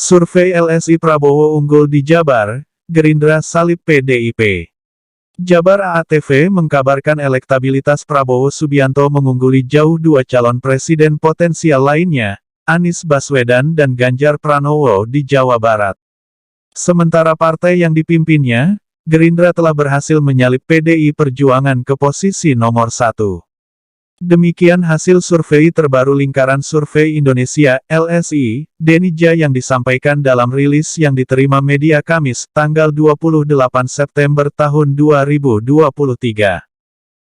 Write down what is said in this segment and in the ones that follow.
Survei LSI Prabowo unggul di Jabar, Gerindra salib PDIP. Jabar AATV mengkabarkan elektabilitas Prabowo Subianto mengungguli jauh dua calon presiden potensial lainnya, Anies Baswedan dan Ganjar Pranowo di Jawa Barat. Sementara partai yang dipimpinnya, Gerindra telah berhasil menyalip PDI Perjuangan ke posisi nomor 1. Demikian hasil survei terbaru Lingkaran Survei Indonesia, LSI, Denija yang disampaikan dalam rilis yang diterima media Kamis, tanggal 28 September tahun 2023.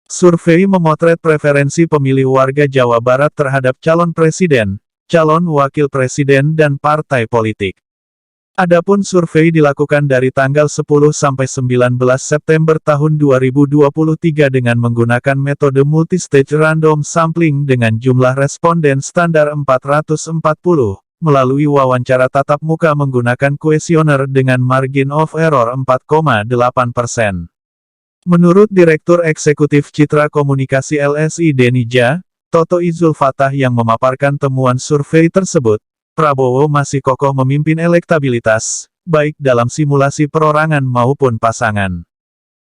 Survei memotret preferensi pemilih warga Jawa Barat terhadap calon presiden, calon wakil presiden dan partai politik. Adapun survei dilakukan dari tanggal 10 sampai 19 September tahun 2023 dengan menggunakan metode multistage random sampling dengan jumlah responden standar 440, melalui wawancara tatap muka menggunakan kuesioner dengan margin of error 4,8%. Menurut Direktur Eksekutif Citra Komunikasi LSI Denija, Toto Izul Fatah yang memaparkan temuan survei tersebut, Prabowo masih kokoh memimpin elektabilitas, baik dalam simulasi perorangan maupun pasangan.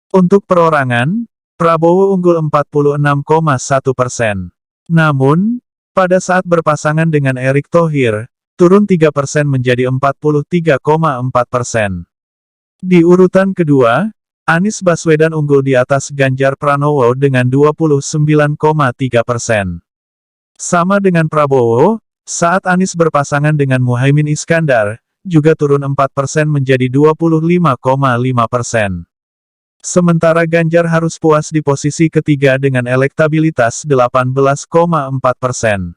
Untuk perorangan, Prabowo unggul 46,1%. Namun, pada saat berpasangan dengan Erick Thohir, turun 3% menjadi 43,4%. Di urutan kedua, Anies Baswedan unggul di atas Ganjar Pranowo dengan 29,3%. Sama dengan Prabowo, saat Anies berpasangan dengan Muhaimin Iskandar, juga turun 4% menjadi 25,5%. Sementara Ganjar harus puas di posisi ketiga dengan elektabilitas 18,4%.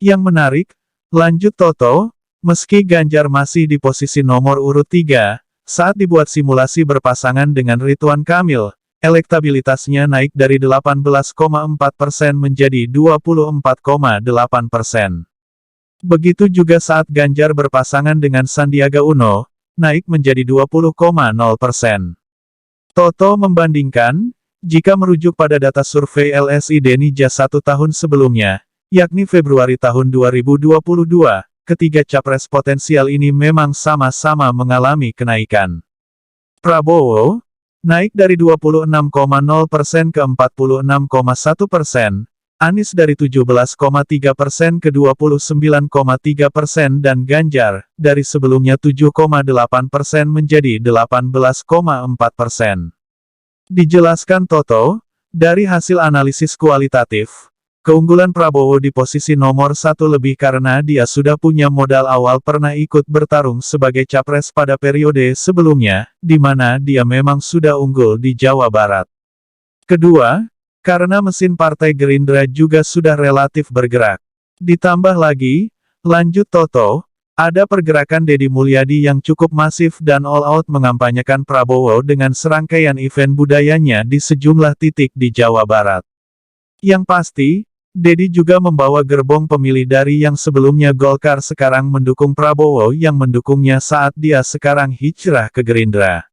Yang menarik, lanjut Toto, meski Ganjar masih di posisi nomor urut 3, saat dibuat simulasi berpasangan dengan Ridwan Kamil, elektabilitasnya naik dari 18,4% menjadi 24,8%. Begitu juga saat Ganjar berpasangan dengan Sandiaga Uno, naik menjadi 20,0%. Toto membandingkan, jika merujuk pada data survei LSI Denija 1 tahun sebelumnya, yakni Februari tahun 2022, ketiga capres potensial ini memang sama-sama mengalami kenaikan. Prabowo, naik dari 26,0% ke 46,1%, Anies dari 17,3% ke 29,3% dan Ganjar, dari sebelumnya 7,8% menjadi 18,4%. Dijelaskan Toto, dari hasil analisis kualitatif, keunggulan Prabowo di posisi nomor 1 lebih karena dia sudah punya modal awal pernah ikut bertarung sebagai capres pada periode sebelumnya, di mana dia memang sudah unggul di Jawa Barat. Kedua, karena mesin Partai Gerindra juga sudah relatif bergerak. Ditambah lagi, lanjut Toto, ada pergerakan Deddy Mulyadi yang cukup masif dan all-out mengampanyekan Prabowo dengan serangkaian event budayanya di sejumlah titik di Jawa Barat. Yang pasti, Deddy juga membawa gerbong pemilih dari yang sebelumnya Golkar sekarang mendukung Prabowo yang mendukungnya saat dia sekarang hijrah ke Gerindra.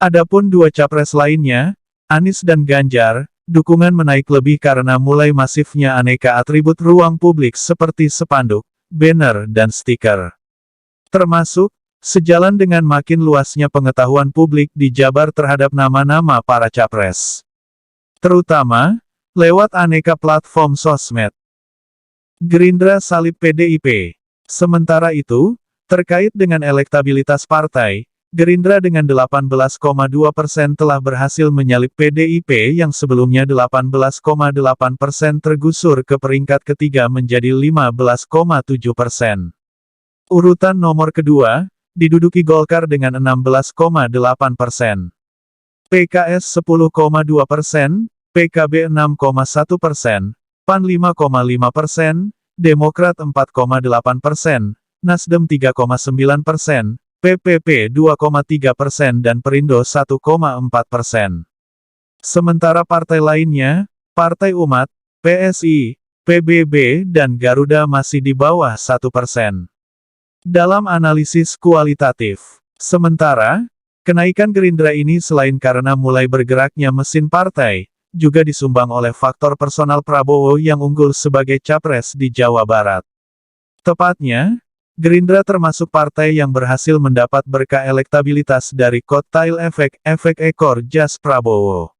Adapun dua capres lainnya, Anies dan Ganjar, dukungan menaik lebih karena mulai masifnya aneka atribut ruang publik seperti spanduk, banner dan stiker. Termasuk, sejalan dengan makin luasnya pengetahuan publik di Jabar terhadap nama-nama para capres. Terutama, lewat aneka platform sosmed. Gerindra salib PDIP. Sementara itu, terkait dengan elektabilitas partai, Gerindra dengan 18,2% telah berhasil menyalip PDIP yang sebelumnya 18,8% tergusur ke peringkat ketiga menjadi 15,7%. Urutan nomor kedua, diduduki Golkar dengan 16,8%. PKS 10,2%, PKB 6,1%, PAN 5,5%, Demokrat 4,8%, Nasdem 3,9%, PPP 2,3% dan Perindo 1,4%. Sementara partai lainnya, Partai Umat, PSI, PBB dan Garuda masih di bawah 1%. Dalam analisis kualitatif, sementara, kenaikan Gerindra ini selain karena mulai bergeraknya mesin partai, juga disumbang oleh faktor personal Prabowo yang unggul sebagai capres di Jawa Barat. Tepatnya, Gerindra termasuk partai yang berhasil mendapat berkah elektabilitas dari kotail efek ekor jas Prabowo.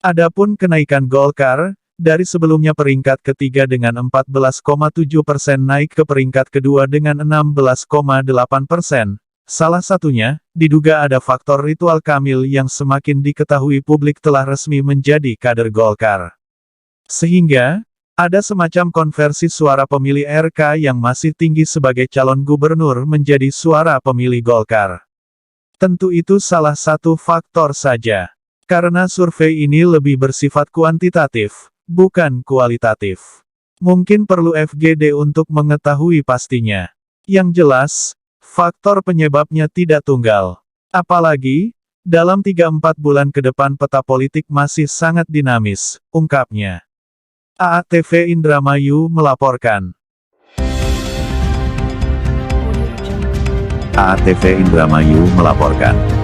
Adapun kenaikan Golkar, dari sebelumnya peringkat ketiga dengan 14,7% naik ke peringkat kedua dengan 16,8%. Salah satunya, diduga ada faktor Ridwan Kamil yang semakin diketahui publik telah resmi menjadi kader Golkar. Sehingga, ada semacam konversi suara pemilih RK yang masih tinggi sebagai calon gubernur menjadi suara pemilih Golkar. Tentu itu salah satu faktor saja. Karena survei ini lebih bersifat kuantitatif, bukan kualitatif. Mungkin perlu FGD untuk mengetahui pastinya. Yang jelas, faktor penyebabnya tidak tunggal. Apalagi, dalam 3-4 bulan ke depan peta politik masih sangat dinamis, ungkapnya. AATV Indramayu melaporkan. AATV Indramayu melaporkan.